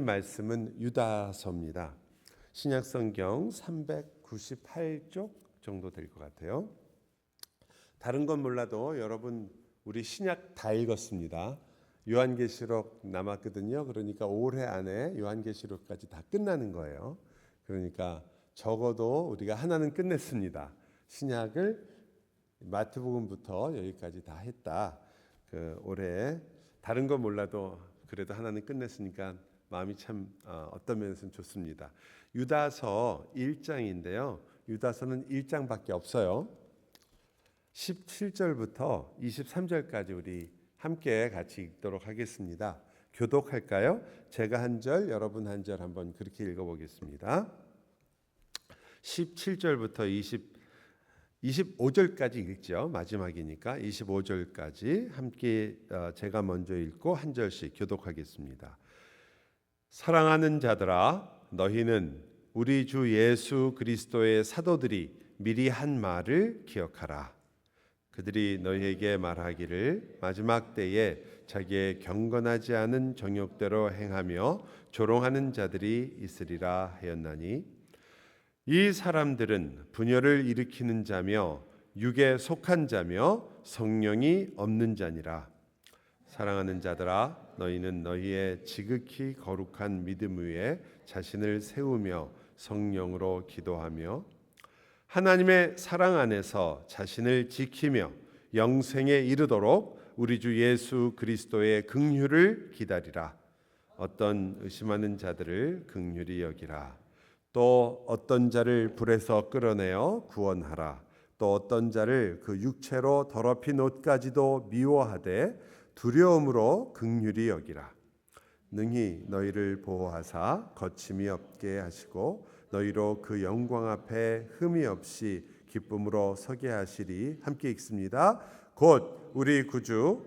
말씀은 유다서입니다. 신약성경 398쪽 정도 될 것 같아요. 다른 건 몰라도 여러분 우리 신약 다 읽었습니다. 요한계시록 남았거든요. 그러니까 올해 안에 요한계시록까지 다 끝나는 거예요. 그러니까 적어도 우리가 하나는 끝냈습니다. 신약을 마태복음부터 여기까지 다 했다. 올해 다른 건 몰라도 그래도 하나는 끝냈으니까 마음이 참 어떤 면에서는 좋습니다. 유다서 1장인데요. 유다서는 1장밖에 없어요. 17절부터 23절까지 우리 함께 같이 읽도록 하겠습니다. 교독할까요? 제가 한 절, 여러분 한 절 한번 그렇게 읽어보겠습니다. 17절부터 25절까지 읽죠. 마지막이니까 25절까지 함께 제가 먼저 읽고 한 절씩 교독하겠습니다. 사랑하는 자들아, 너희는 우리 주 예수 그리스도의 사도들이 미리 한 말을 기억하라. 그들이 너희에게 말하기를 마지막 때에 자기의 경건하지 않은 정욕대로 행하며 조롱하는 자들이 있으리라 하였나니, 이 사람들은 분열을 일으키는 자며 육에 속한 자며 성령이 없는 자니라. 사랑하는 자들아, 너희는 너희의 지극히 거룩한 믿음 위에 자신을 세우며 성령으로 기도하며 하나님의 사랑 안에서 자신을 지키며 영생에 이르도록 우리 주 예수 그리스도의 긍휼을 기다리라. 어떤 의심하는 자들을 긍휼히 여기라. 또 어떤 자를 불에서 끌어내어 구원하라. 또 어떤 자를 그 육체로 더럽힌 옷까지도 미워하되 두려움으로 긍휼히 여기라. 능히 너희를 보호하사 거침이 없게 하시고 너희로 그 영광 앞에 흠이 없이 기쁨으로 서게 하시리. 함께 읽습니다. 곧 우리 구주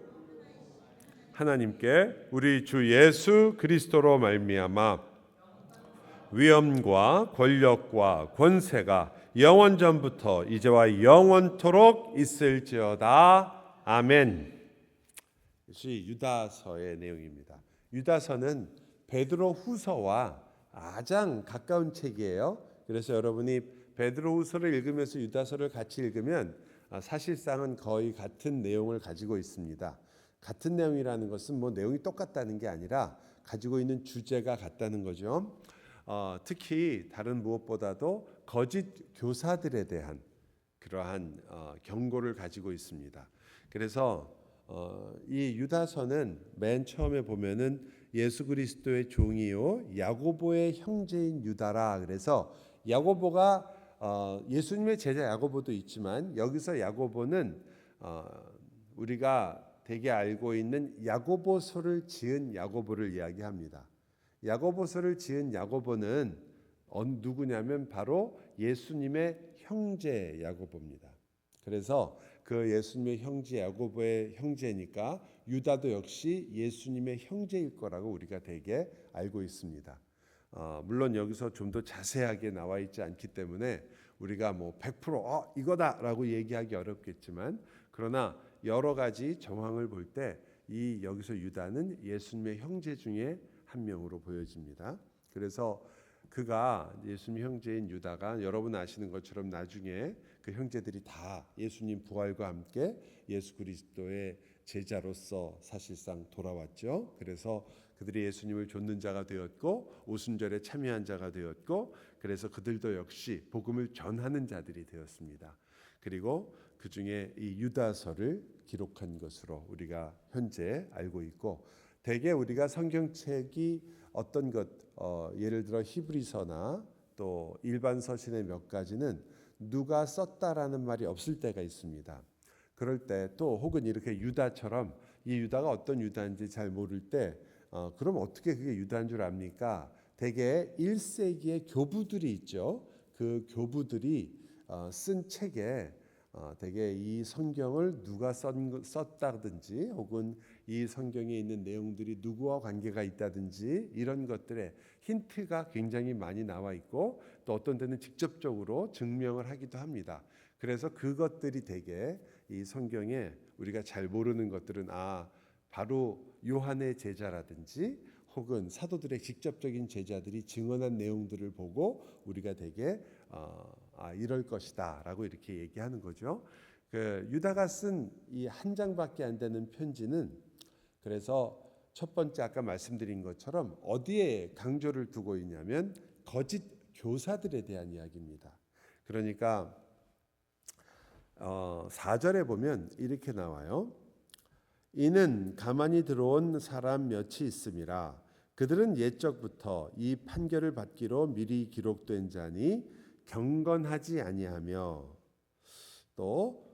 하나님께 우리 주 예수 그리스도로 말미암아 위엄과 권력과 권세가 영원 전부터 이제와 영원토록 있을지어다. 아멘. 이것이 유다서의 내용입니다. 유다서는 베드로 후서와 가장 가까운 책이에요. 그래서 여러분이 베드로 후서를 읽으면서 유다서를 같이 읽으면 사실상은 거의 같은 내용을 가지고 있습니다. 같은 내용이라는 것은 뭐 내용이 똑같다는 게 아니라 가지고 있는 주제가 같다는 거죠. 특히 다른 무엇보다도 거짓 교사들에 대한 그러한 경고를 가지고 있습니다. 그래서 이 유다서는 맨 처음에 보면은 예수 그리스도의 종이요 야고보의 형제인 유다라. 그래서 야고보가 예수님의 제자 야고보도 있지만 여기서 야고보는 우리가 대개 알고 있는 야고보서를 지은 야고보를 이야기합니다. 야고보서를 지은 야고보는 누구냐면 바로 예수님의 형제 야고보입니다. 그래서 그 예수님의 형제 야고보의 형제니까 유다도 역시 예수님의 형제일 거라고 우리가 대개 알고 있습니다. 물론 여기서 좀 더 자세하게 나와 있지 않기 때문에 우리가 뭐 100% 이거다라고 얘기하기 어렵겠지만, 그러나 여러 가지 정황을 볼 때 이 여기서 유다는 예수님의 형제 중에 한 명으로 보여집니다. 그래서 그가 예수님 형제인 유다가 여러분 아시는 것처럼 나중에 그 형제들이 다 예수님 부활과 함께 예수 그리스도의 제자로서 사실상 돌아왔죠. 그래서 그들이 예수님을 좇는 자가 되었고 오순절에 참여한 자가 되었고, 그래서 그들도 역시 복음을 전하는 자들이 되었습니다. 그리고 그 중에 이 유다서를 기록한 것으로 우리가 현재 알고 있고, 대개 우리가 성경책이 어떤 것 예를 들어 히브리서나 또 일반 서신의 몇 가지는 누가 썼다라는 말이 없을 때가 있습니다. 그럴 때 또 혹은 이렇게 유다처럼 이 유다가 어떤 유다인지 잘 모를 때 그럼 어떻게 그게 유다인 줄 압니까? 대개 1세기의 교부들이 있죠. 그 교부들이 쓴 책에 대개 이 성경을 누가 썼다든지 혹은 이 성경에 있는 내용들이 누구와 관계가 있다든지 이런 것들의 힌트가 굉장히 많이 나와 있고, 또 어떤 데는 직접적으로 증명을 하기도 합니다. 그래서 그것들이 대개 이 성경에 우리가 잘 모르는 것들은 바로 요한의 제자라든지 혹은 사도들의 직접적인 제자들이 증언한 내용들을 보고 우리가 되게 이럴 것이다라고 이렇게 얘기하는 거죠. 그 유다가 쓴 이 한 장밖에 안 되는 편지는 그래서 첫 번째 아까 말씀드린 것처럼 어디에 강조를 두고 있냐면 거짓 교사들에 대한 이야기입니다. 그러니까 4절에 보면 이렇게 나와요. 이는 가만히 들어온 사람 몇이 있음이라. 그들은 옛적부터 이 판결을 받기로 미리 기록된 자니 경건하지 아니하며 또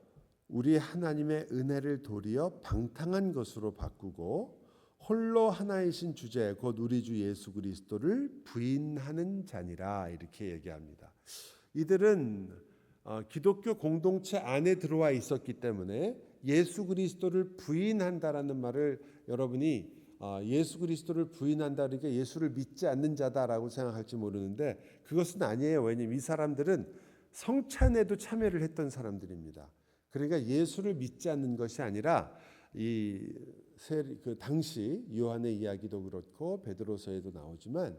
우리 하나님의 은혜를 도리어 방탕한 것으로 바꾸고 홀로 하나이신 주제 곧 우리 주 예수 그리스도를 부인하는 자니라 이렇게 얘기합니다. 이들은 기독교 공동체 안에 들어와 있었기 때문에 예수 그리스도를 부인한다라는 말을 여러분이 예수 그리스도를 부인한다 그러니까 예수를 믿지 않는 자다라고 생각할지 모르는데 그것은 아니에요. 왜냐하면 이 사람들은 성찬에도 참여를 했던 사람들입니다. 그러니까 예수를 믿지 않는 것이 아니라 그 당시 요한의 이야기도 그렇고 베드로서에도 나오지만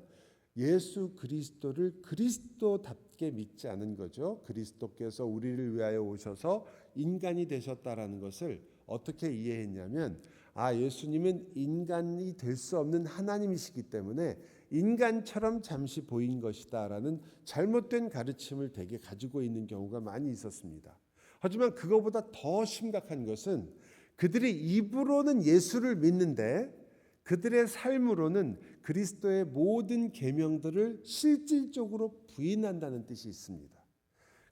예수 그리스도를 그리스도답게 믿지 않은 거죠. 그리스도께서 우리를 위하여 오셔서 인간이 되셨다라는 것을 어떻게 이해했냐면 예수님은 인간이 될 수 없는 하나님이시기 때문에 인간처럼 잠시 보인 것이다라는 잘못된 가르침을 되게 가지고 있는 경우가 많이 있었습니다. 하지만 그거보다 더 심각한 것은 그들이 입으로는 예수를 믿는데 그들의 삶으로는 그리스도의 모든 계명들을 실질적으로 부인한다는 뜻이 있습니다.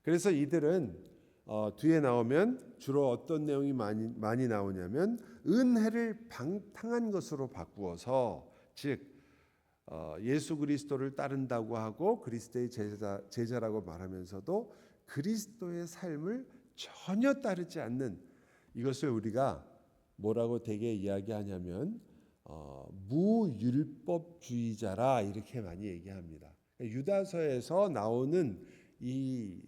그래서 이들은 뒤에 나오면 주로 어떤 내용이 많이 나오냐면 은혜를 방탕한 것으로 바꾸어서 즉 예수 그리스도를 따른다고 하고 그리스도의 제자라고 말하면서도 그리스도의 삶을 전혀 따르지 않는 이것을 우리가 뭐라고 되게 이야기하냐면 무율법주의자라 이렇게 많이 얘기합니다. 유다서에서 나오는 이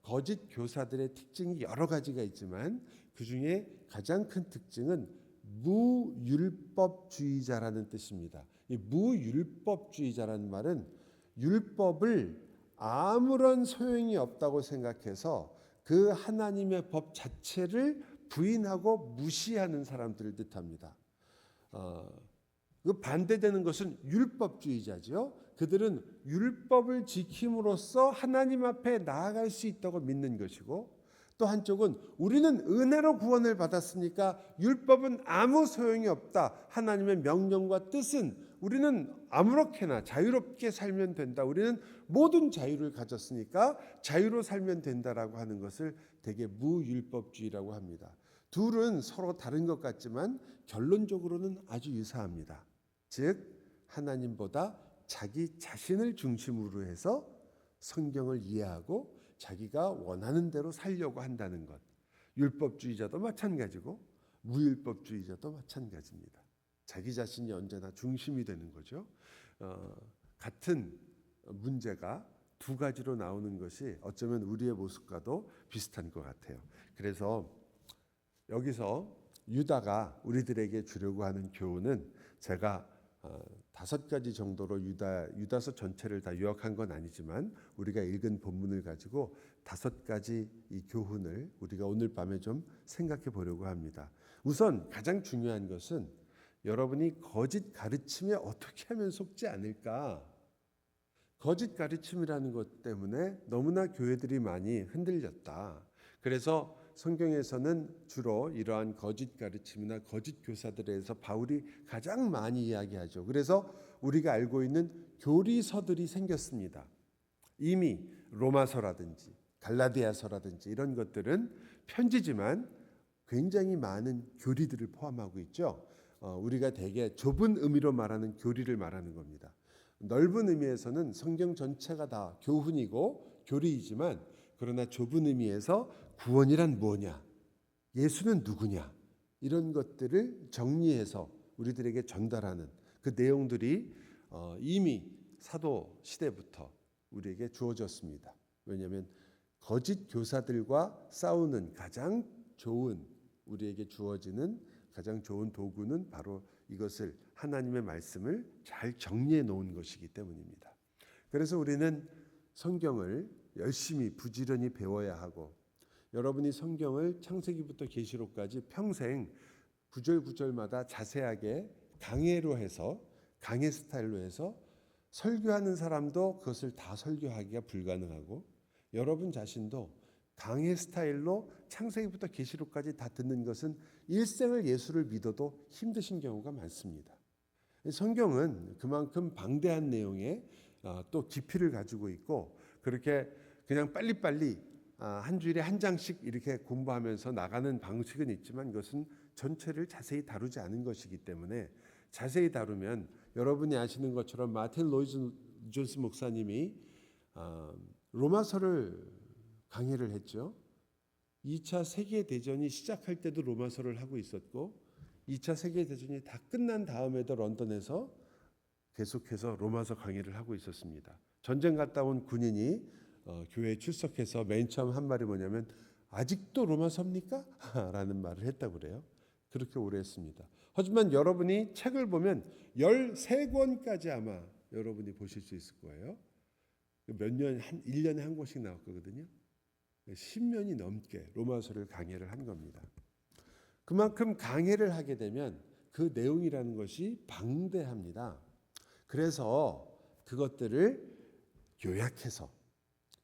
거짓 교사들의 특징이 여러 가지가 있지만 그 중에 가장 큰 특징은 무율법주의자라는 뜻입니다. 이 무율법주의자라는 말은 율법을 아무런 소용이 없다고 생각해서 그 하나님의 법 자체를 부인하고 무시하는 사람들을 뜻합니다. 그 반대되는 것은 율법주의자죠. 그들은 율법을 지킴으로써 하나님 앞에 나아갈 수 있다고 믿는 것이고 또 한쪽은 우리는 은혜로 구원을 받았으니까 율법은 아무 소용이 없다. 하나님의 명령과 뜻은 우리는 아무렇게나 자유롭게 살면 된다. 우리는 모든 자유를 가졌으니까 자유로 살면 된다라고 하는 것을 되게 무율법주의라고 합니다. 둘은 서로 다른 것 같지만 결론적으로는 아주 유사합니다. 즉 하나님보다 자기 자신을 중심으로 해서 성경을 이해하고 자기가 원하는 대로 살려고 한다는 것. 율법주의자도 마찬가지고 무율법주의자도 마찬가지입니다. 자기 자신이 언제나 중심이 되는 거죠. 같은 문제가 두 가지로 나오는 것이 어쩌면 우리의 모습과도 비슷한 것 같아요. 그래서 여기서 유다가 우리들에게 주려고 하는 교훈은 제가 5가지 정도로 유다서 전체를 다 요약한 건 아니지만 우리가 읽은 본문을 가지고 5가지 이 교훈을 우리가 오늘 밤에 좀 생각해 보려고 합니다. 우선 가장 중요한 것은 여러분이 거짓 가르침에 어떻게 하면 속지 않을까? 거짓 가르침이라는 것 때문에 너무나 교회들이 많이 흔들렸다. 그래서 성경에서는 주로 이러한 거짓 가르침이나 거짓 교사들에 대해서 바울이 가장 많이 이야기하죠. 그래서 우리가 알고 있는 교리서들이 생겼습니다. 이미 로마서라든지 갈라디아서라든지 이런 것들은 편지지만 굉장히 많은 교리들을 포함하고 있죠. 우리가 대개 좁은 의미로 말하는 교리를 말하는 겁니다. 넓은 의미에서는 성경 전체가 다 교훈이고 교리이지만 그러나 좁은 의미에서 구원이란 뭐냐, 예수는 누구냐 이런 것들을 정리해서 우리들에게 전달하는 그 내용들이 이미 사도 시대부터 우리에게 주어졌습니다. 왜냐하면 거짓 교사들과 싸우는 가장 좋은 우리에게 주어지는 가장 좋은 도구는 바로 이것을 하나님의 말씀을 잘 정리해 놓은 것이기 때문입니다. 그래서 우리는 성경을 열심히 부지런히 배워야 하고, 여러분이 성경을 창세기부터 계시록까지 평생 구절 구절마다 자세하게 강해로 해서, 강해 스타일로 해서 설교하는 사람도 그것을 다 설교하기가 불가능하고, 여러분 자신도 강해 스타일로 창세기부터 계시록까지 다 듣는 것은 일생을 예수를 믿어도 힘드신 경우가 많습니다. 성경은 그만큼 방대한 내용에 또 깊이를 가지고 있고, 그렇게 그냥 빨리빨리 한 주일에 한 장씩 이렇게 공부하면서 나가는 방식은 있지만, 이것은 전체를 자세히 다루지 않은 것이기 때문에, 자세히 다루면 여러분이 아시는 것처럼 마틴 로이드 존스 목사님이 로마서를 강의를 했죠. 2차 세계대전이 시작할 때도 로마서를 하고 있었고, 2차 세계대전이 다 끝난 다음에도 런던에서 계속해서 로마서 강의를 하고 있었습니다. 전쟁 갔다 온 군인이 교회에 출석해서 맨 처음 한 말이 뭐냐면, 아직도 로마서입니까? 라는 말을 했다고 그래요. 그렇게 오래 했습니다. 하지만 여러분이 책을 보면 13권까지 아마 여러분이 보실 수 있을 거예요. 몇 년, 1년에 한 권씩 나왔거든요. 10년이 넘게 로마서를 강해를 한 겁니다. 그만큼 강해를 하게 되면 그 내용이라는 것이 방대합니다. 그래서 그것들을 요약해서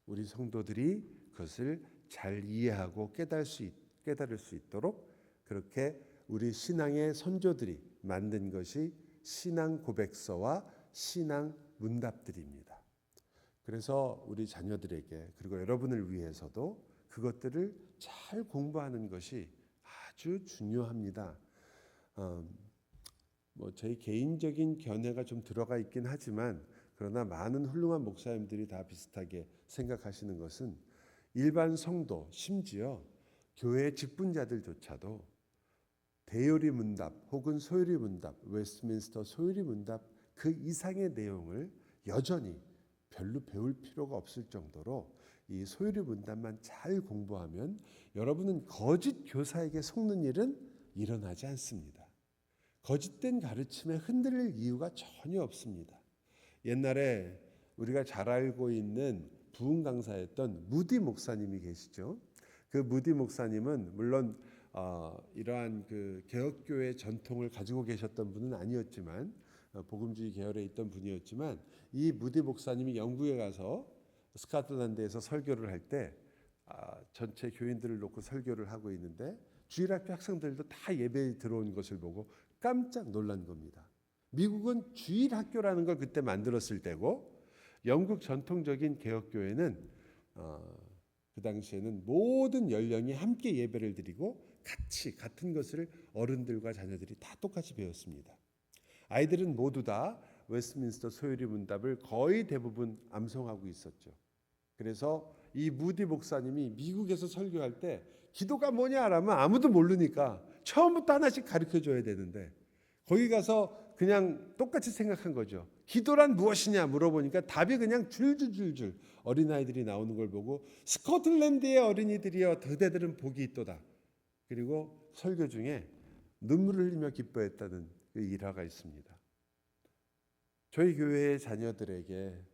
우리 성도들이 그것을 잘 이해하고 깨달을 수 있도록 그렇게 우리 신앙의 선조들이 만든 것이 신앙 고백서와 신앙 문답들입니다. 그래서 우리 자녀들에게, 그리고 여러분을 위해서도 그것들을 잘 공부하는 것이 아주 중요합니다. 저희 개인적인 견해가 좀 들어가 있긴 하지만, 그러나 많은 훌륭한 목사님들이 다 비슷하게 생각하시는 것은, 일반 성도, 심지어 교회 직분자들조차도 대요리 문답 혹은 소요리 문답, 웨스트민스터 소요리 문답 그 이상의 내용을 여전히 별로 배울 필요가 없을 정도로 이 소요리 문답만 잘 공부하면 여러분은 거짓 교사에게 속는 일은 일어나지 않습니다. 거짓된 가르침에 흔들릴 이유가 전혀 없습니다. 옛날에 우리가 잘 알고 있는 부흥 강사였던 무디 목사님이 계시죠. 그 무디 목사님은 물론 이러한 그 개혁교회 전통을 가지고 계셨던 분은 아니었지만, 복음주의 계열에 있던 분이었지만, 이 무디 목사님이 영국에 가서 스코틀랜드에서 설교를 할 때 전체 교인들을 놓고 설교를 하고 있는데, 주일학교 학생들도 다 예배에 들어온 것을 보고 깜짝 놀란 겁니다. 미국은 주일학교라는 걸 그때 만들었을 때고, 영국 전통적인 개혁교회는 그 당시에는 모든 연령이 함께 예배를 드리고 같은 것을 어른들과 자녀들이 다 똑같이 배웠습니다. 아이들은 모두 다 웨스트민스터 소요리 문답을 거의 대부분 암송하고 있었죠. 그래서 이 무디 목사님이 미국에서 설교할 때 기도가 뭐냐 하면 아무도 모르니까 처음부터 하나씩 가르쳐 줘야 되는데, 거기 가서 그냥 똑같이 생각한 거죠. 기도란 무엇이냐 물어보니까 답이 그냥 줄줄줄줄 어린아이들이 나오는 걸 보고, 스코틀랜드의 어린이들이여 그대들은 복이 있도다. 그리고 설교 중에 눈물을 흘리며 기뻐했다는 그 일화가 있습니다. 저희 교회의 자녀들에게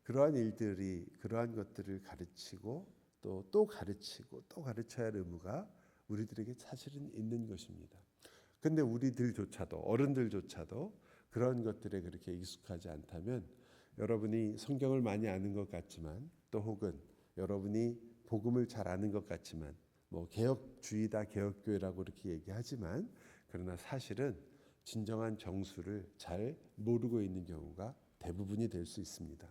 그러한 일들이, 그러한 것들을 가르치고 또 가르치고 또 가르쳐야 할 의무가 우리들에게 사실은 있는 것입니다. 근데 우리들조차도, 어른들조차도 그런 것들에 그렇게 익숙하지 않다면, 여러분이 성경을 많이 아는 것 같지만, 또 혹은 여러분이 복음을 잘 아는 것 같지만, 개혁주의다, 개혁교회라고 이렇게 얘기하지만, 그러나 사실은 진정한 정수를 잘 모르고 있는 경우가 대부분이 될 수 있습니다.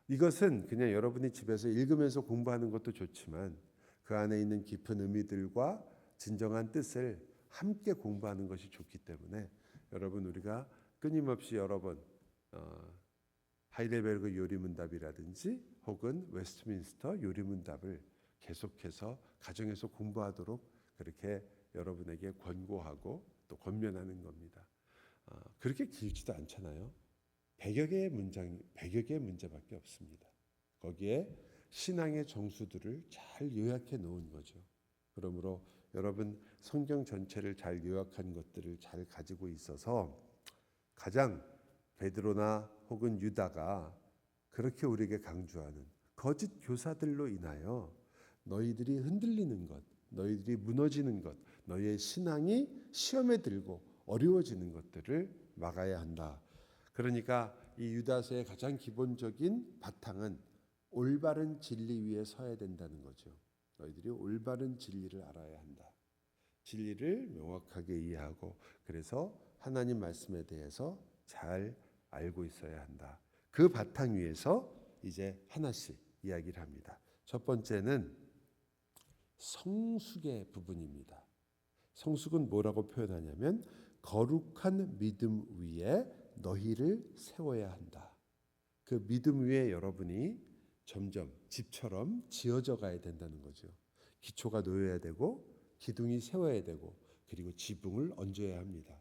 이것은 그냥 여러분이 집에서 읽으면서 공부하는 것도 좋지만, 그 안에 있는 깊은 의미들과 진정한 뜻을 함께 공부하는 것이 좋기 때문에, 여러분, 우리가 끊임없이 여러 번 하이델베르그 요리문답이라든지 혹은 웨스트민스터 요리문답을 계속해서 가정에서 공부하도록 그렇게 여러분에게 권고하고 또 권면하는 겁니다. 그렇게 길지도 않잖아요. 100여 개의 문제밖에 없습니다. 거기에 신앙의 정수들을 잘 요약해 놓은 거죠. 그러므로 여러분 성경 전체를 잘 요약한 것들을 잘 가지고 있어서 가장 베드로나 혹은 유다가 그렇게 우리에게 강조하는 거짓 교사들로 인하여 너희들이 흔들리는 것, 너희들이 무너지는 것, 너희의 신앙이 시험에 들고 어려워지는 것들을 막아야 한다. 그러니까 이 유다서의 가장 기본적인 바탕은 올바른 진리 위에 서야 된다는 거죠. 너희들이 올바른 진리를 알아야 한다. 진리를 명확하게 이해하고 그래서 하나님 말씀에 대해서 잘 알고 있어야 한다. 그 바탕 위에서 이제 하나씩 이야기를 합니다. 첫 번째는 성숙의 부분입니다. 성숙은 뭐라고 표현하냐면 거룩한 믿음 위에 너희를 세워야 한다. 그 믿음 위에 여러분이 점점 집처럼 지어져 가야 된다는 거죠. 기초가 놓여야 되고 기둥이 세워야 되고 그리고 지붕을 얹어야 합니다.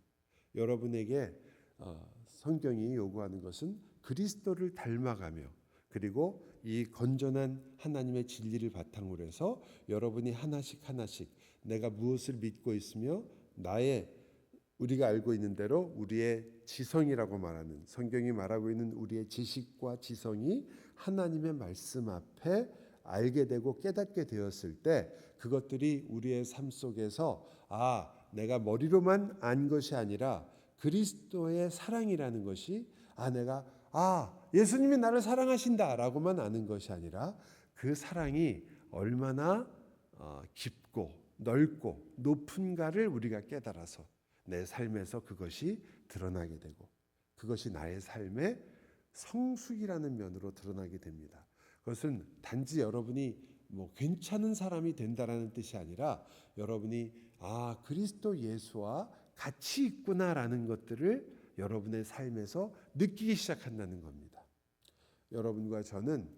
여러분에게 성경이 요구하는 것은 그리스도를 닮아가며 그리고 이 건전한 하나님의 진리를 바탕으로 해서 여러분이 하나씩 내가 무엇을 믿고 있으며 나의 우리가 알고 있는 대로 우리의 지성이라고 말하는 성경이 말하고 있는 우리의 지식과 지성이 하나님의 말씀 앞에 알게 되고 깨닫게 되었을 때 그것들이 우리의 삶 속에서 내가 머리로만 안 것이 아니라 그리스도의 사랑이라는 것이 내가 예수님이 나를 사랑하신다라고만 아는 것이 아니라 그 사랑이 얼마나 깊고 넓고 높은가를 우리가 깨달아서 내 삶에서 그것이 드러나게 되고 그것이 나의 삶의 성숙이라는 면으로 드러나게 됩니다. 그것은 단지 여러분이 괜찮은 사람이 된다라는 뜻이 아니라 여러분이 그리스도 예수와 같이 있구나라는 것들을 여러분의 삶에서 느끼기 시작한다는 겁니다. 여러분과 저는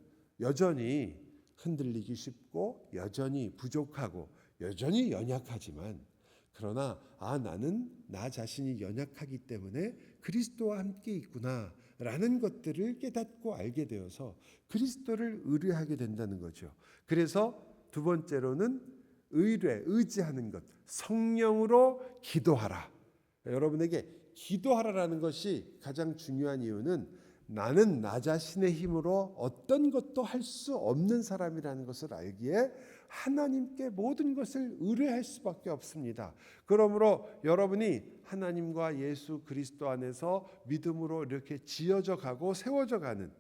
여전히 흔들리기 쉽고 여전히 부족하고 여전히 연약하지만 그러나 나는 나 자신이 연약하기 때문에 그리스도와 함께 있구나라는 것들을 깨닫고 알게 되어서 그리스도를 의뢰하게 된다는 거죠. 그래서 두 번째로는 의지하는 것, 성령으로 기도하라. 여러분에게 기도하라라는 것이 가장 중요한 이유는 나는 나 자신의 힘으로 어떤 것도 할 수 없는 사람이라는 것을 알기에 하나님께 모든 것을 의뢰할 수밖에 없습니다. 그러므로 여러분이 하나님과 예수 그리스도 안에서 믿음으로 이렇게 지어져 가고 세워져 가는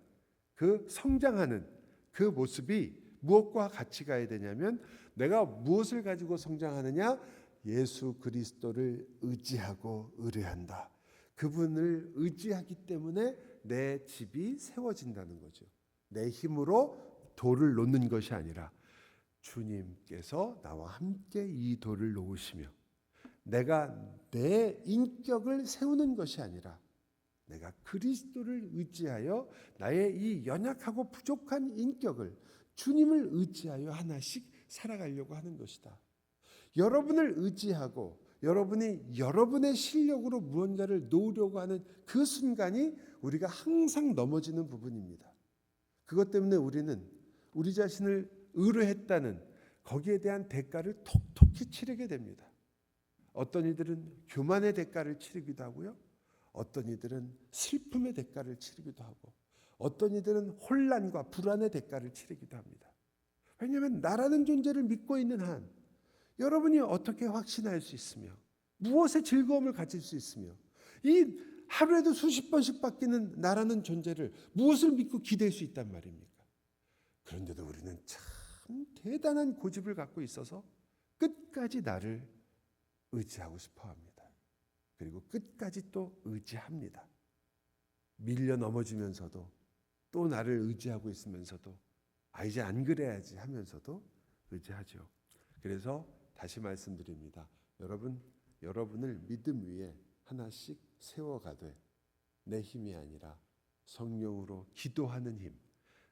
그 성장하는 그 모습이 무엇과 같이 가야 되냐면 내가 무엇을 가지고 성장하느냐? 예수 그리스도를 의지하고 의뢰한다. 그분을 의지하기 때문에 내 집이 세워진다는 거죠. 내 힘으로 돌을 놓는 것이 아니라 주님께서 나와 함께 이 돌을 놓으시며 내가 내 인격을 세우는 것이 아니라 내가 그리스도를 의지하여 나의 이 연약하고 부족한 인격을 주님을 의지하여 하나씩 살아가려고 하는 것이다. 여러분을 의지하고 여러분이 여러분의 실력으로 무언가를 놓으려고 하는 그 순간이 우리가 항상 넘어지는 부분입니다. 그것 때문에 우리는 우리 자신을 의뢰했다는 거기에 대한 대가를 톡톡히 치르게 됩니다. 어떤 이들은 교만의 대가를 치르기도 하고요. 어떤 이들은 슬픔의 대가를 치르기도 하고 어떤 이들은 혼란과 불안의 대가를 치르기도 합니다. 왜냐하면 나라는 존재를 믿고 있는 한 여러분이 어떻게 확신할 수 있으며 무엇에 즐거움을 가질 수 있으며 이 하루에도 수십 번씩 바뀌는 나라는 존재를 무엇을 믿고 기댈 수 있단 말입니까? 그런데도 우리는 참 대단한 고집을 갖고 있어서 끝까지 나를 의지하고 싶어 합니다. 그리고 끝까지 또 의지합니다. 밀려 넘어지면서도 또 나를 의지하고 있으면서도 이제 안 그래야지 하면서도 의지하죠. 그래서 다시 말씀드립니다. 여러분을 믿음 위에 하나씩 세워가되 내 힘이 아니라 성령으로 기도하는 힘,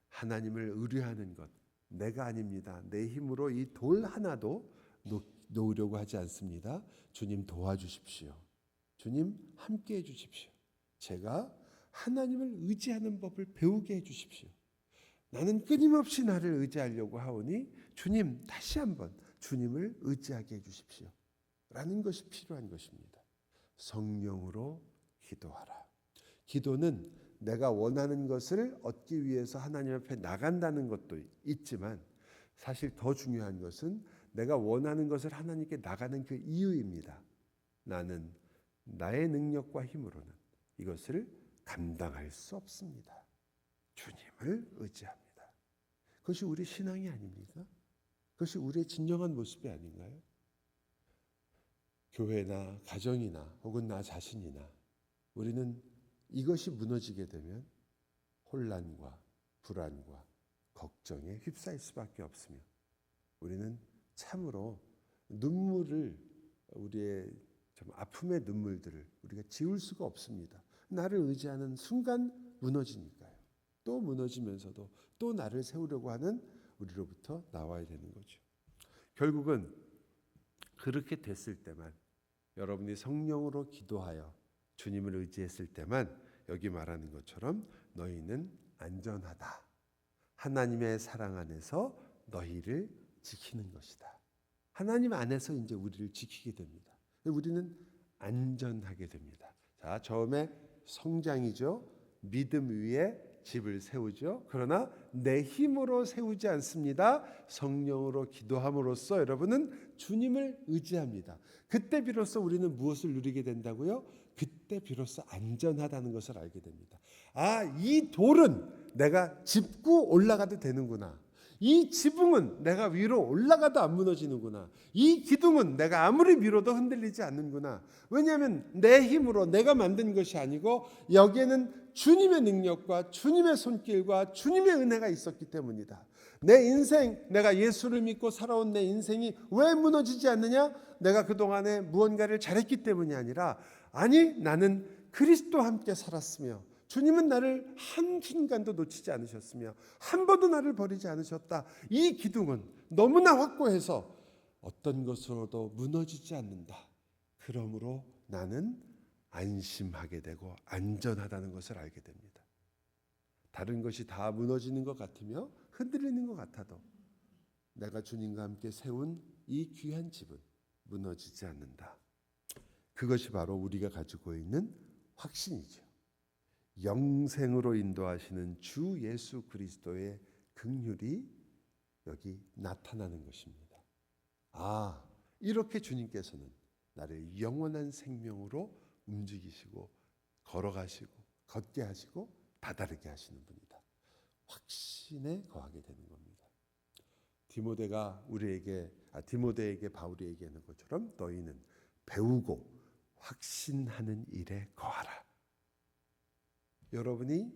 하나님을 의뢰하는 것, 내가 아닙니다. 내 힘으로 이 돌 하나도 놓으려고 하지 않습니다. 주님 도와주십시오. 주님 함께 해주십시오. 제가 하나님을 의지하는 법을 배우게 해주십시오. 나는 끊임없이 나를 의지하려고 하오니 주님 다시 한번 주님을 의지하게 해주십시오 라는 것이 필요한 것입니다. 성령으로 기도하라. 기도는 내가 원하는 것을 얻기 위해서 하나님 앞에 나간다는 것도 있지만 사실 더 중요한 것은 내가 원하는 것을 하나님께 나가는 그 이유입니다. 나는 나의 능력과 힘으로는 이것을 감당할 수 없습니다. 주님을 의지합니다. 그것이 우리 신앙이 아닙니까? 그것이 우리의 진정한 모습이 아닌가요? 교회나 가정이나 혹은 나 자신이나 우리는 이것이 무너지게 되면 혼란과 불안과 걱정에 휩싸일 수밖에 없으며 우리는 참으로 눈물을 우리의 좀 아픔의 눈물들을 우리가 지울 수가 없습니다. 나를 의지하는 순간 무너지니까요. 또 무너지면서도 또 나를 세우려고 하는 우리로부터 나와야 되는 거죠. 결국은 그렇게 됐을 때만 여러분이 성령으로 기도하여 주님을 의지했을 때만 여기 말하는 것처럼 너희는 안전하다. 하나님의 사랑 안에서 너희를 지키는 것이다. 하나님 안에서 이제 우리를 지키게 됩니다. 우리는 안전하게 됩니다. 자, 처음에 성장이죠. 믿음 위에 집을 세우죠. 그러나 내 힘으로 세우지 않습니다. 성령으로 기도함으로써 여러분은 주님을 의지합니다. 그때 비로소 우리는 무엇을 누리게 된다고요? 그때 비로소 안전하다는 것을 알게 됩니다. 아, 이 돌은 내가 짚고 올라가도 되는구나. 이 지붕은 내가 위로 올라가도 안 무너지는구나. 이 기둥은 내가 아무리 밀어도 흔들리지 않는구나. 왜냐하면 내 힘으로 내가 만든 것이 아니고 여기에는 주님의 능력과 주님의 손길과 주님의 은혜가 있었기 때문이다. 내 인생, 내가 예수를 믿고 살아온 내 인생이 왜 무너지지 않느냐? 내가 그동안에 무언가를 잘했기 때문이 아니라 아니 나는 그리스도와 함께 살았으며 주님은 나를 한순간도 놓치지 않으셨으며 한 번도 나를 버리지 않으셨다. 이 기둥은 너무나 확고해서 어떤 것으로도 무너지지 않는다. 그러므로 나는 안심하게 되고 안전하다는 것을 알게 됩니다. 다른 것이 다 무너지는 것 같으며 흔들리는 것 같아도 내가 주님과 함께 세운 이 귀한 집은 무너지지 않는다. 그것이 바로 우리가 가지고 있는 확신이죠. 영생으로 인도하시는 주 예수 그리스도의 긍휼이 여기 나타나는 것입니다. 아, 이렇게 주님께서는 나를 영원한 생명으로 움직이시고 걸어가시고 걷게 하시고 다다르게 하시는 분이다. 확신에 거하게 되는 겁니다. 디모데에게 바울이 얘기하는 것처럼 너희는 배우고 확신하는 일에 거하라. 여러분이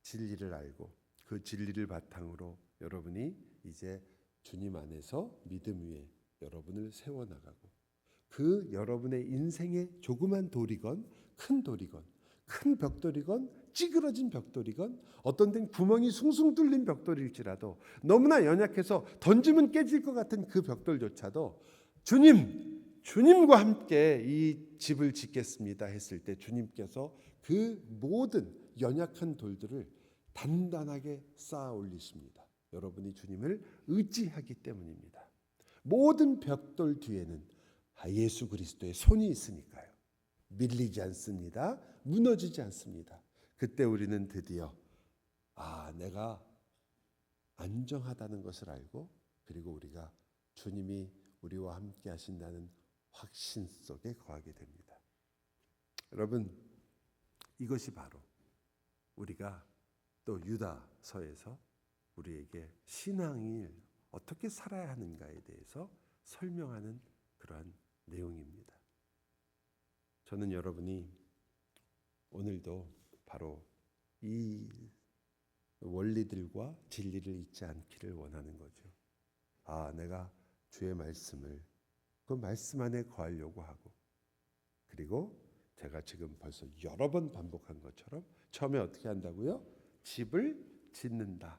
진리를 알고 그 진리를 바탕으로 여러분이 이제 주님 안에서 믿음 위에 여러분을 세워나가고 그 여러분의 인생의 조그만 돌이건 큰 돌이건 큰 벽돌이건 찌그러진 벽돌이건 어떤 데는 구멍이 숭숭 뚫린 벽돌일지라도 너무나 연약해서 던지면 깨질 것 같은 그 벽돌조차도 주님과 함께 이 집을 짓겠습니다 했을 때 주님께서 그 모든 연약한 돌들을 단단하게 쌓아 올리십니다. 여러분이 주님을 의지하기 때문입니다. 모든 벽돌 뒤에는 예수 그리스도의 손이 있으니까요. 밀리지 않습니다. 무너지지 않습니다. 그때 우리는 드디어 내가 안정하다는 것을 알고 그리고 우리가 주님이 우리와 함께 하신다는 확신 속에 거하게 됩니다. 여러분, 이것이 바로 우리가 또 유다서에서 우리에게 신앙을 어떻게 살아야 하는가에 대해서 설명하는 그러한 내용입니다. 저는 여러분이 오늘도 바로 이 원리들과 진리를 잊지 않기를 원하는 거죠. 내가 주의 말씀을 그 말씀 안에 거하려고 하고 그리고 제가 지금 벌써 여러 번 반복한 것처럼 처음에 어떻게 한다고요? 집을 짓는다.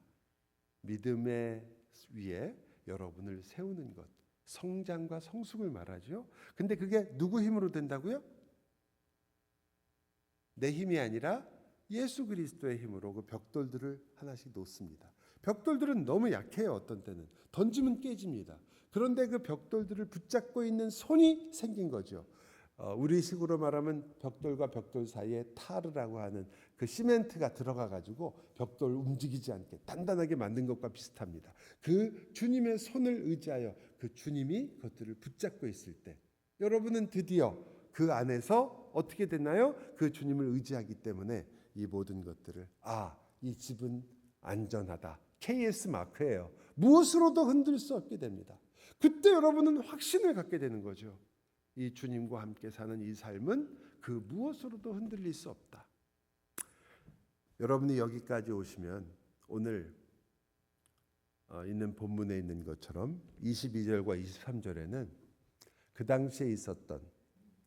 믿음의 위에 여러분을 세우는 것. 성장과 성숙을 말하죠. 근데 그게 누구 힘으로 된다고요? 내 힘이 아니라 예수 그리스도의 힘으로 그 벽돌들을 하나씩 놓습니다. 벽돌들은 너무 약해요. 어떤 때는 던지면 깨집니다. 그런데 그 벽돌들을 붙잡고 있는 손이 생긴 거죠. 우리식으로 말하면 벽돌과 벽돌 사이에 타르라고 하는 그 시멘트가 들어가 가지고 벽돌 움직이지 않게 단단하게 만든 것과 비슷합니다. 그 주님의 손을 의지하여 그 주님이 그것들을 붙잡고 있을 때 여러분은 드디어 그 안에서 어떻게 됐나요? 그 주님을 의지하기 때문에 이 모든 것들을 이 집은 안전하다. KS 마크예요. 무엇으로도 흔들 수 없게 됩니다. 그때 여러분은 확신을 갖게 되는 거죠. 이 주님과 함께 사는 이 삶은 그 무엇으로도 흔들릴 수 없다. 여러분이 여기까지 오시면 오늘 있는 본문에 있는 것처럼 22절과 23절에는 그 당시에 있었던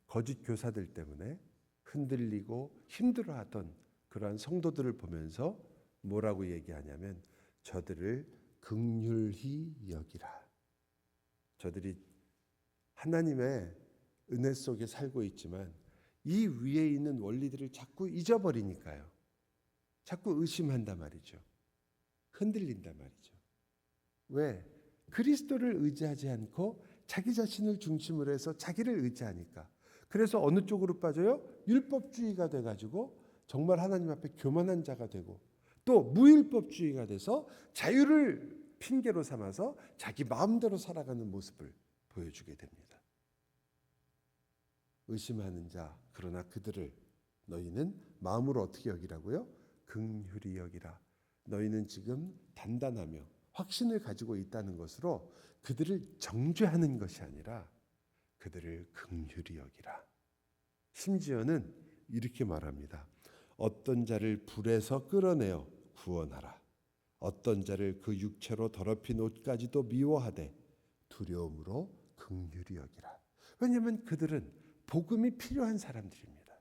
거짓 교사들 때문에 흔들리고 힘들어하던 그러한 성도들을 보면서 뭐라고 얘기하냐면 저들을 긍휼히 여기라. 저들이 하나님의 은혜 속에 살고 있지만 이 위에 있는 원리들을 자꾸 잊어버리니까요. 자꾸 의심한단 말이죠. 흔들린단 말이죠. 왜? 그리스도를 의지하지 않고 자기 자신을 중심으로 해서 자기를 의지하니까. 그래서 어느 쪽으로 빠져요? 율법주의가 돼가지고 정말 하나님 앞에 교만한 자가 되고 또 무율법주의가 돼서 자유를 핑계로 삼아서 자기 마음대로 살아가는 모습을 보여주게 됩니다. 의심하는 자, 그러나 그들을 너희는 마음으로 어떻게 여기라고요? 긍휼히 여기라. 너희는 지금 단단하며 확신을 가지고 있다는 것으로 그들을 정죄하는 것이 아니라 그들을 긍휼히 여기라. 심지어는 이렇게 말합니다. 어떤 자를 불에서 끌어내어 구원하라. 어떤 자를 그 육체로 더럽힌 옷까지도 미워하되 두려움으로 긍휼히 여기라. 왜냐하면 그들은 복음이 필요한 사람들입니다.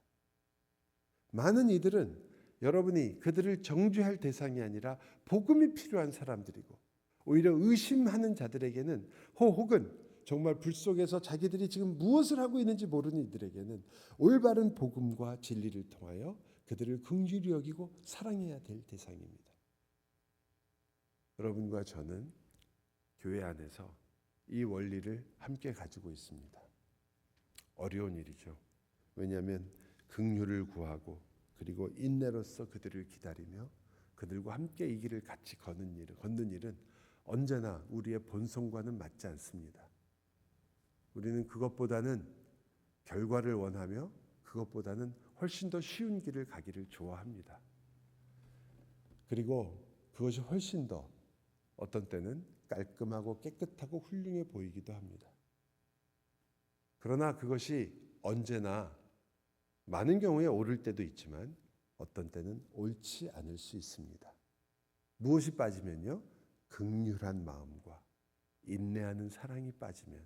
많은 이들은 여러분이 그들을 정죄할 대상이 아니라 복음이 필요한 사람들이고 오히려 의심하는 자들에게는 혹은 정말 불 속에서 자기들이 지금 무엇을 하고 있는지 모르는 이들에게는 올바른 복음과 진리를 통하여 그들을 긍휼히 여기고 사랑해야 될 대상입니다. 여러분과 저는 교회 안에서 이 원리를 함께 가지고 있습니다. 어려운 일이죠. 왜냐하면 긍휼을 구하고 그리고 인내로서 그들을 기다리며 그들과 함께 이 길을 같이 걷는 일은 언제나 우리의 본성과는 맞지 않습니다. 우리는 그것보다는 결과를 원하며 그것보다는 훨씬 더 쉬운 길을 가기를 좋아합니다. 그리고 그것이 훨씬 더 어떤 때는 깔끔하고 깨끗하고 훌륭해 보이기도 합니다. 그러나 그것이 언제나 많은 경우에 옳을 때도 있지만 어떤 때는 옳지 않을 수 있습니다. 무엇이 빠지면요? 긍휼한 마음과 인내하는 사랑이 빠지면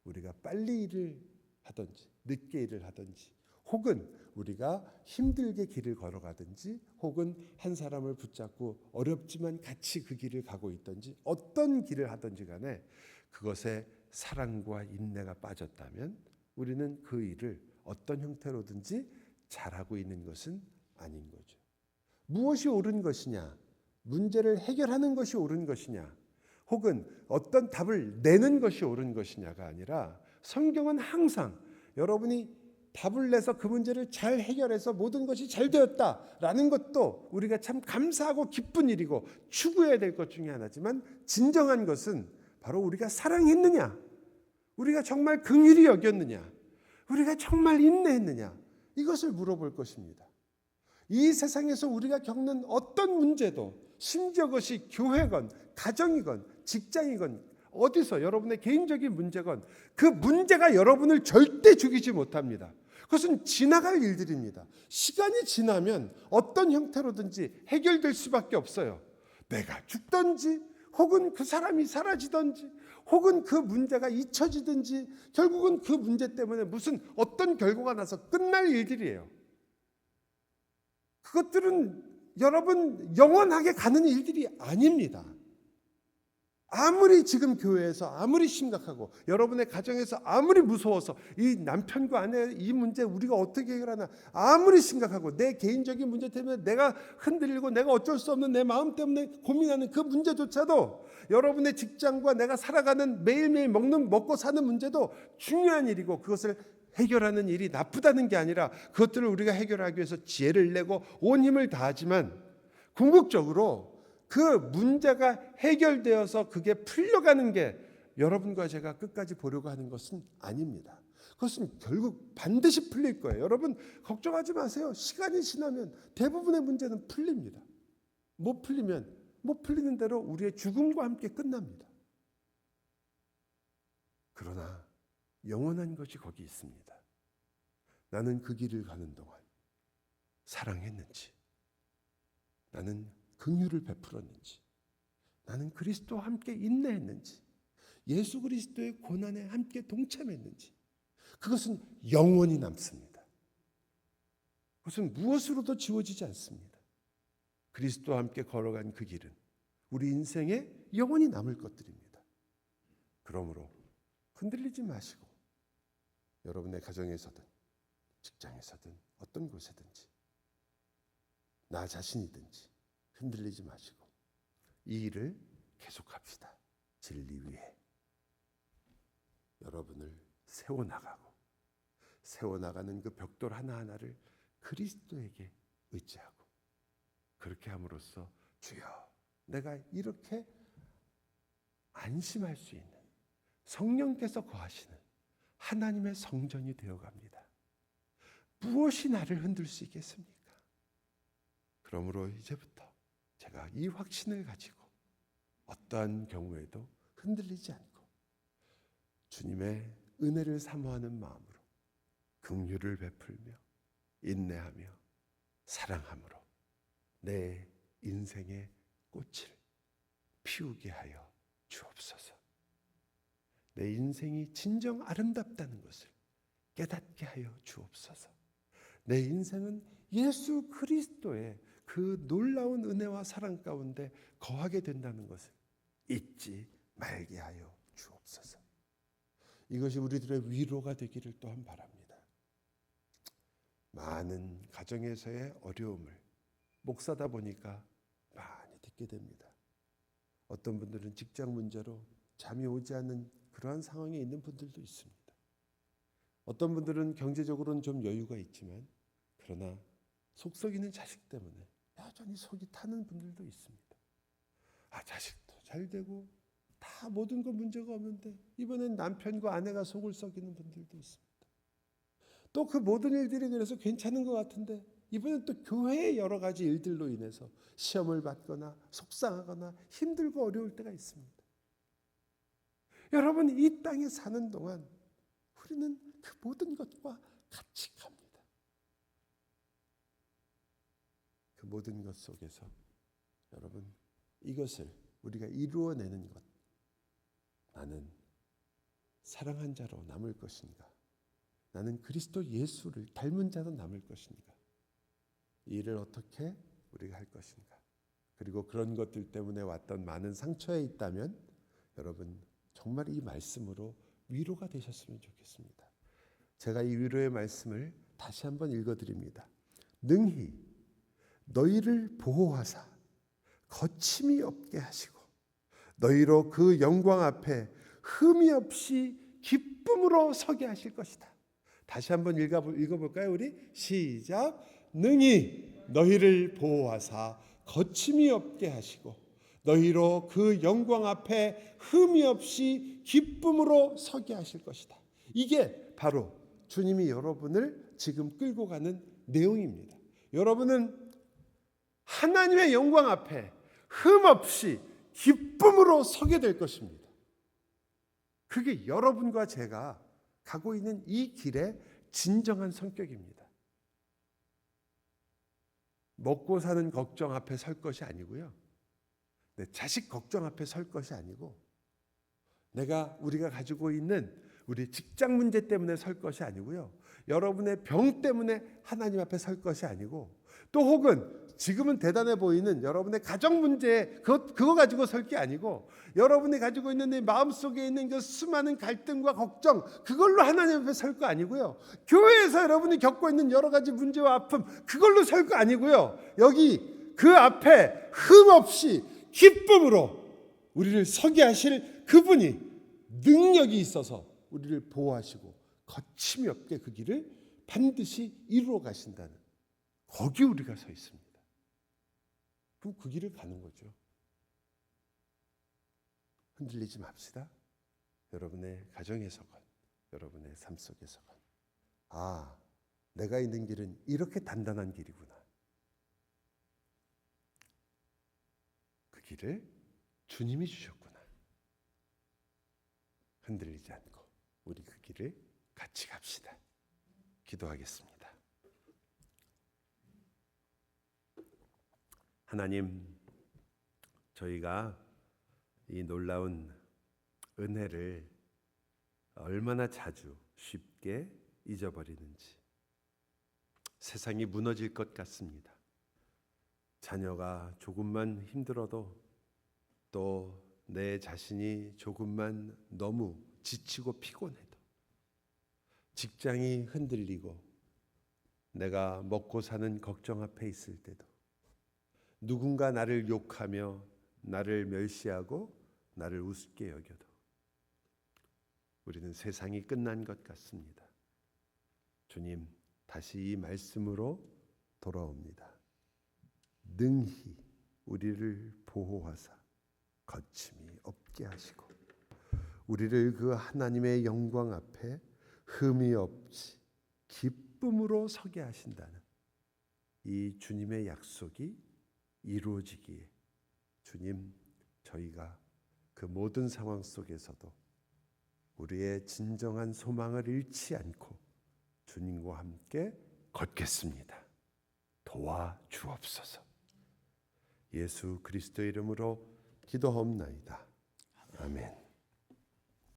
우리가 빨리 일을 하든지 늦게 일을 하든지 혹은 우리가 힘들게 길을 걸어가든지 혹은 한 사람을 붙잡고 어렵지만 같이 그 길을 가고 있든지 어떤 길을 하든지 간에 그것에 사랑과 인내가 빠졌다면 우리는 그 일을 어떤 형태로든지 잘하고 있는 것은 아닌 거죠. 무엇이 옳은 것이냐? 문제를 해결하는 것이 옳은 것이냐? 혹은 어떤 답을 내는 것이 옳은 것이냐가 아니라 성경은 항상 여러분이 답을 내서 그 문제를 잘 해결해서 모든 것이 잘 되었다라는 것도 우리가 참 감사하고 기쁜 일이고 추구해야 될 것 중에 하나지만 진정한 것은 바로 우리가 사랑했느냐, 우리가 정말 긍휼히 여겼느냐, 우리가 정말 인내했느냐 이것을 물어볼 것입니다. 이 세상에서 우리가 겪는 어떤 문제도 심지어 그것이 교회건 가정이건 직장이건 어디서 여러분의 개인적인 문제건 그 문제가 여러분을 절대 죽이지 못합니다. 그것은 지나갈 일들입니다. 시간이 지나면 어떤 형태로든지 해결될 수밖에 없어요. 내가 죽든지 혹은 그 사람이 사라지든지 혹은 그 문제가 잊혀지든지 결국은 그 문제 때문에 무슨 어떤 결과가 나서 끝날 일들이에요. 그것들은 여러분 영원하게 가는 일들이 아닙니다. 아무리 지금 교회에서 아무리 심각하고 여러분의 가정에서 아무리 무서워서 이 남편과 아내 이 문제 우리가 어떻게 해결하나 아무리 심각하고 내 개인적인 문제 때문에 내가 흔들리고 내가 어쩔 수 없는 내 마음 때문에 고민하는 그 문제조차도 여러분의 직장과 내가 살아가는 매일매일 먹고 사는 문제도 중요한 일이고 그것을 해결하는 일이 나쁘다는 게 아니라 그것들을 우리가 해결하기 위해서 지혜를 내고 온 힘을 다하지만 궁극적으로 그 문제가 해결되어서 그게 풀려가는 게 여러분과 제가 끝까지 보려고 하는 것은 아닙니다. 그것은 결국 반드시 풀릴 거예요. 여러분 걱정하지 마세요. 시간이 지나면 대부분의 문제는 풀립니다. 못 풀리는 대로 우리의 죽음과 함께 끝납니다. 그러나 영원한 것이 거기 있습니다. 나는 그 길을 가는 동안 사랑했는지, 나는 긍휼을 베풀었는지, 나는 그리스도와 함께 인내했는지, 예수 그리스도의 고난에 함께 동참했는지, 그것은 영원히 남습니다. 그것은 무엇으로도 지워지지 않습니다. 그리스도와 함께 걸어간 그 길은 우리 인생에 영원히 남을 것들입니다. 그러므로 흔들리지 마시고 여러분의 가정에서든 직장에서든 어떤 곳에든지 나 자신이든지 흔들리지 마시고 이 일을 계속합시다. 진리 위에 여러분을 세워나가는 그 벽돌 하나하나를 그리스도에게 의지하고 그렇게 함으로써 주여 내가 이렇게 안심할 수 있는 성령께서 거하시는 하나님의 성전이 되어갑니다. 무엇이 나를 흔들 수 있겠습니까? 그러므로 이제부터 제가 이 확신을 가지고 어떠한 경우에도 흔들리지 않고 주님의 은혜를 사모하는 마음으로 긍휼을 베풀며 인내하며 사랑함으로 내 인생의 꽃을 피우게 하여 주옵소서. 내 인생이 진정 아름답다는 것을 깨닫게 하여 주옵소서. 내 인생은 예수 그리스도의 그 놀라운 은혜와 사랑 가운데 거하게 된다는 것을 잊지 말게 하여 주옵소서. 이것이 우리들의 위로가 되기를 또한 바랍니다. 많은 가정에서의 어려움을 목사다 보니까 많이 듣게 됩니다. 어떤 분들은 직장 문제로 잠이 오지 않는 그러한 상황에 있는 분들도 있습니다. 어떤 분들은 경제적으로는 좀 여유가 있지만 그러나 속 썩이는 자식 때문에 여전히 속이 타는 분들도 있습니다. 자식도 잘 되고 다 모든 거 문제가 없는데 이번엔 남편과 아내가 속을 썩이는 분들도 있습니다. 또 그 모든 일들이 그래서 괜찮은 것 같은데 이번엔 또 교회의 여러 가지 일들로 인해서 시험을 받거나 속상하거나 힘들고 어려울 때가 있습니다. 여러분 이 땅에 사는 동안 우리는 그 모든 것과 같이 갑니다. 그 모든 것 속에서 여러분 이것을 우리가 이루어내는 것, 나는 사랑한 자로 남을 것인가, 나는 그리스도 예수를 닮은 자로 남을 것인가, 이 일을 어떻게 우리가 할 것인가, 그리고 그런 것들 때문에 왔던 많은 상처에 있다면 여러분 정말 이 말씀으로 위로가 되셨으면 좋겠습니다. 제가 이 위로의 말씀을 다시 한번 읽어드립니다. 능히 너희를 보호하사 거침이 없게 하시고 너희로 그 영광 앞에 흠이 없이 기쁨으로 서게 하실 것이다. 다시 한번 읽어볼까요? 우리 시작. 능히 너희를 보호하사 거침이 없게 하시고 너희로 그 영광 앞에 흠이 없이 기쁨으로 서게 하실 것이다. 이게 바로 주님이 여러분을 지금 끌고 가는 내용입니다. 여러분은 하나님의 영광 앞에 흠 없이 기쁨으로 서게 될 것입니다. 그게 여러분과 제가 가고 있는 이 길의 진정한 성격입니다. 먹고 사는 걱정 앞에 설 것이 아니고요. 내 자식 걱정 앞에 설 것이 아니고 우리가 가지고 있는 우리 직장 문제 때문에 설 것이 아니고요. 여러분의 병 때문에 하나님 앞에 설 것이 아니고 또 또 혹은 지금은 대단해 보이는 여러분의 가정 문제 그거 가지고 설 게 아니고 여러분이 가지고 있는 내 마음속에 있는 그 수많은 갈등과 걱정 그걸로 하나님 앞에 설 거 아니고요. 교회에서 여러분이 겪고 있는 여러 가지 문제와 아픔 그걸로 설 거 아니고요. 여기 그 앞에 흠없이 기쁨으로 우리를 서게 하실 그분이 능력이 있어서 우리를 보호하시고 거침이 없게 그 길을 반드시 이루어 가신다는 거기 우리가 서 있습니다. 그럼 그 길을 가는 거죠. 흔들리지 맙시다. 여러분의 가정에서건 여러분의 삶 속에서건 아, 내가 있는 길은 이렇게 단단한 길이구나. 그 길을 주님이 주셨구나. 흔들리지 않고 우리 그 길을 같이 갑시다. 기도하겠습니다. 하나님, 저희가 이 놀라운 은혜를 얼마나 자주 쉽게 잊어버리는지 세상이 무너질 것 같습니다. 자녀가 조금만 힘들어도 또 내 자신이 조금만 너무 지치고 피곤해도 직장이 흔들리고 내가 먹고 사는 걱정 앞에 있을 때도 누군가 나를 욕하며 나를 멸시하고 나를 우습게 여겨도 우리는 세상이 끝난 것 같습니다. 주님, 다시 이 말씀으로 돌아옵니다. 능히 우리를 보호하사 거침이 없게 하시고 우리를 그 하나님의 영광 앞에 흠이 없이 기쁨으로 서게 하신다는 이 주님의 약속이 이루어지기에 주님, 저희가 그 모든 상황 속에서도 우리의 진정한 소망을 잃지 않고 주님과 함께 걷겠습니다. 도와주옵소서. 예수 그리스도의 이름으로 기도하옵나이다. 아멘.